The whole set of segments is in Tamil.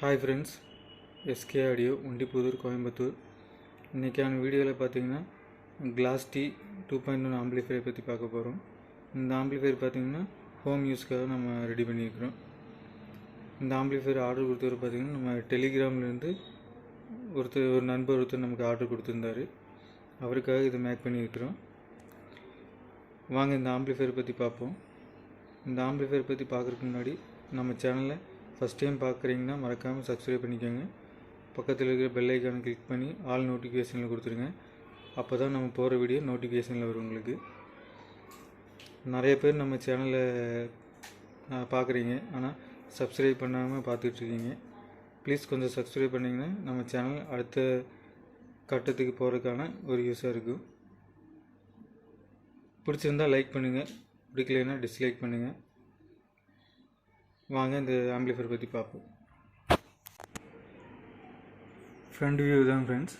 Hi friends, SK audio Undipudur Coimbatore. இன்றைக்கான வீடியோவில் பார்த்தீங்கன்னா கிளாஸ் டி 2.1 ஆம்பிளிஃபையரை பற்றி பார்க்க போகிறோம். இந்த ஆம்பிளிஃபையர் பார்த்திங்கன்னா ஹோம் யூஸ்க்காக நம்ம ரெடி பண்ணியிருக்கிறோம். இந்த ஆம்பிளிஃபையர் ஆர்டர் கொடுத்தவர் பார்த்திங்கன்னா நம்ம டெலிகிராம்லேருந்து ஒரு நண்பர் நமக்கு ஆர்டர் கொடுத்துருந்தாரு. அவருக்காக இதை மேக் பண்ணியிருக்கிறோம். வாங்க இந்த ஆம்பிளிஃபையரை பற்றி பார்ப்போம். இந்த ஆம்பிளிஃபையர் பற்றி பார்க்குறதுக்கு முன்னாடி நம்ம சேனலை ஃபஸ்ட் டைம் பார்க்குறீங்கன்னா மறக்காமல் சப்ஸ்கிரைப் பண்ணிக்கோங்க. பக்கத்தில் இருக்கிற பெல் ஐக்கானை கிளிக் பண்ணி ஆல் நோட்டிஃபிகேஷனில் கொடுத்துருங்க. அப்போ தான் நம்ம போகிற வீடியோ நோட்டிஃபிகேஷனில் வரும். உங்களுக்கு நிறைய பேர் நம்ம சேனலை பார்க்குறீங்க, ஆனால் சப்ஸ்கிரைப் பண்ணாமல் பார்த்துட்ருக்கீங்க. ப்ளீஸ் கொஞ்சம் சப்ஸ்கிரைப் பண்ணிங்கன்னா நம்ம சேனல் அடுத்த கட்டத்துக்கு போகிறதுக்கான ஒரு யூஸாக இருக்கும். பிடிச்சிருந்தால் லைக் பண்ணுங்கள், பிடிக்கலைன்னா டிஸ்லைக் பண்ணுங்கள். வாங்க இந்த ஆம்பிளிஃபையர் பற்றி பார்ப்போம். ஃப்ரண்ட் வியூ தான் ஃப்ரெண்ட்ஸ்.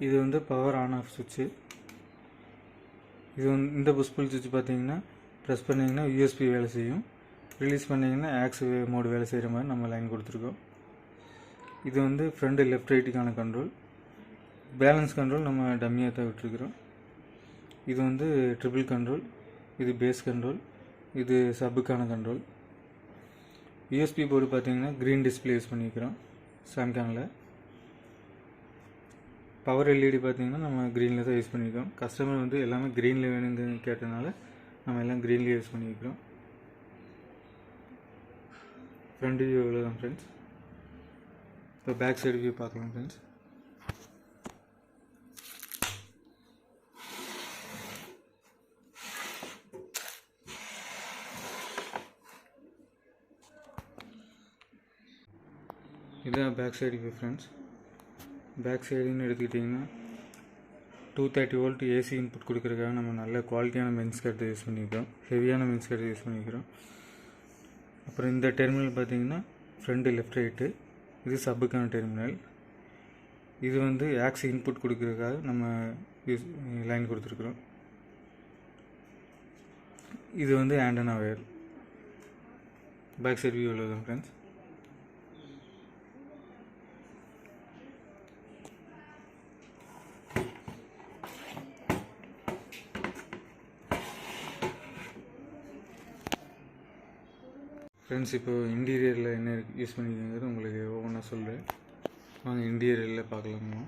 இது பவர் ஆன் ஆஃப் சுவிட்சு. இந்த புஷ் புல் சுவிட்ச் பார்த்தீங்கன்னா ப்ரெஸ் பண்ணிங்கன்னா யூஎஸ்பி வேலை செய்யும், ரிலீஸ் பண்ணிங்கன்னா ஆக்ஸ் மோடு வேலை செய்கிற மாதிரி நம்ம லைன் கொடுத்துருக்கோம். இது ஃப்ரண்ட் லெஃப்ட் ரைட்டுக்கான கண்ட்ரோல். பேலன்ஸ் கண்ட்ரோல் நம்ம டம்மியாக தான் விட்டுருக்குறோம். இது ட்ரிபிள் கண்ட்ரோல், இது பேஸ் கண்ட்ரோல், இது சப்புக்கான கண்ட்ரோல். யூஎஸ்பி போர்டு பார்த்தீங்கன்னா க்ரீன் டிஸ்பிளே யூஸ் பண்ணிக்கிறோம் சாம்கானில். பவர் எல்இடி பார்த்தீங்கன்னா நம்ம க்ரீனில் தான் யூஸ் பண்ணிக்கிறோம். கஸ்டமர் எல்லாமே க்ரீனில் வேணுங்கன்னு கேட்டனால நம்ம எல்லாம் க்ரீன்லேயே யூஸ் பண்ணிக்கிறோம். ஃப்ரண்ட் வியூ தான் ஃப்ரெண்ட்ஸ். இப்போ பேக் சைடு வியூ பார்க்கலாம் ஃப்ரெண்ட்ஸ். இதுதான் back side view friends. Back சைடுன்னு எடுத்துக்கிட்டிங்கன்னா 230 வோல்ட் ஏசி இன்புட் கொடுக்குறதுக்காக நம்ம நல்ல குவாலிட்டியான மென்ஸ் கருத்தை யூஸ் பண்ணிக்கிறோம், ஹெவியான மென்ஸ் கருத்தை யூஸ் பண்ணிக்கிறோம். அப்புறம் இந்த டெர்மினல் பார்த்திங்கன்னா ஃப்ரண்ட்டு லெஃப்ட் ரைட்டு, இது சப்புக்கான டெர்மினல். இது ஆக்ஸ் இன்புட் கொடுக்குறதுக்காக நம்ம லைன் கொடுத்துருக்குறோம். இது antenna wire. Back side view உள்ளது ஃப்ரெண்ட்ஸ். ஃப்ரெண்ட்ஸ், இப்போது இன்டீரியரில் என்ன யூஸ் பண்ணிக்கிறதுங்கிறது உங்களுக்கு ஒவ்வொன்றா சொல்கிறேன். வாங்க இன்டீரியரில் பார்க்கலாமா.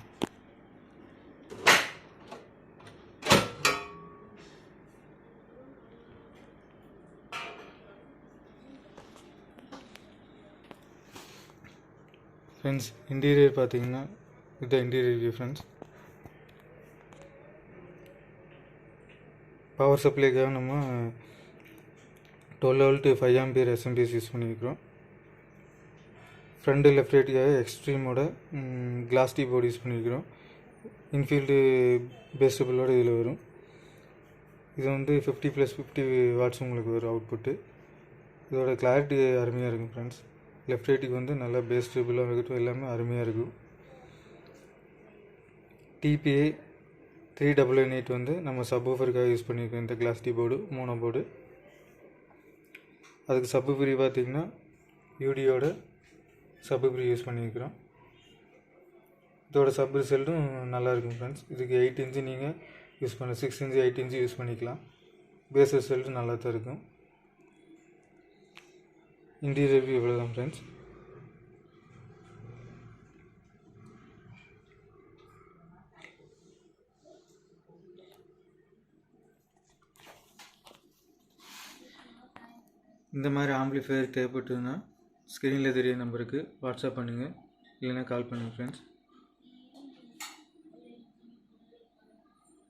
ஃப்ரெண்ட்ஸ், இன்டீரியர் பார்த்தீங்கன்னா இதுதான் இன்டீரியர் வியூ ஃப்ரெண்ட்ஸ். பவர் சப்ளைக்காக நம்ம 12 வோல்ட் 5 ஆம்பியர் எஸ்எம்பிஎஸ் யூஸ் பண்ணியிருக்கிறோம். ஃப்ரண்ட் லெஃப்ட் ரைட்டுக்காக எக்ஸ்ட்ரீமோட கிளாஸ் டி போர்டு யூஸ் பண்ணியிருக்கிறோம். இன்ஃபீல்டு பேஸ்டபிளோட இதில் வரும். இது 50+50 வாட்ஸ் உங்களுக்கு வரும் அவுட்புட்டு. இதோட கிளாரிட்டி அருமையாக இருக்கும் ஃப்ரெண்ட்ஸ். லெஃப்ட் ரைட்டுக்கு நல்லா பேஸ்டபிளாக இருக்கட்டும், எல்லாமே அருமையாக இருக்கும். டிபிஐ 3998 நம்ம சப்வூஃபருக்காக யூஸ் பண்ணியிருக்கோம். இந்த class D board mono board. அதுக்கு சப்புஃப்ரீ பார்த்திங்கன்னா யூடியோட சப்புஃப்ரீ யூஸ் பண்ணியிருக்கிறோம். இதோட சப் ரிசல்ட்டும் நல்லாயிருக்கும் ஃப்ரெண்ட்ஸ். இதுக்கு 8 இன்ச்சு நீங்கள் யூஸ் பண்ண 6 இன்ச்சு 8 இன்ச்சு யூஸ் பண்ணிக்கலாம். பேஸ் ரிசல்ட்டும் நல்லா தான் இருக்கும். இன்டீரியர் வியூ இவ்வளோ தான் ஃப்ரெண்ட்ஸ். இந்த மாதிரி ஆம்பிளிஃபையர் தேவைப்பட்டதுன்னா ஸ்க்ரீனில் தெரிய நம்பருக்கு வாட்ஸ்அப் பண்ணுங்கள், இல்லைன்னா கால் பண்ணுங்கள் ஃப்ரெண்ட்ஸ்.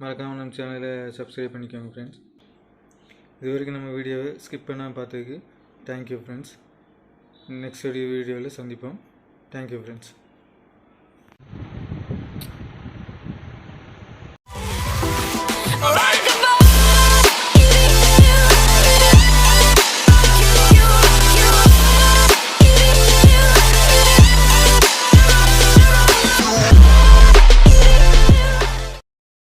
மறக்காமல் நம்ம சேனலை சப்ஸ்கிரைப் பண்ணிக்கோங்க ஃப்ரெண்ட்ஸ். இது வரைக்கும் நம்ம வீடியோவை ஸ்கிப் பண்ணாமல் பார்த்ததுக்கு தேங்க்யூ ஃப்ரெண்ட்ஸ். நெக்ஸ்ட் வீடியோவில் சந்திப்போம். Thank you friends.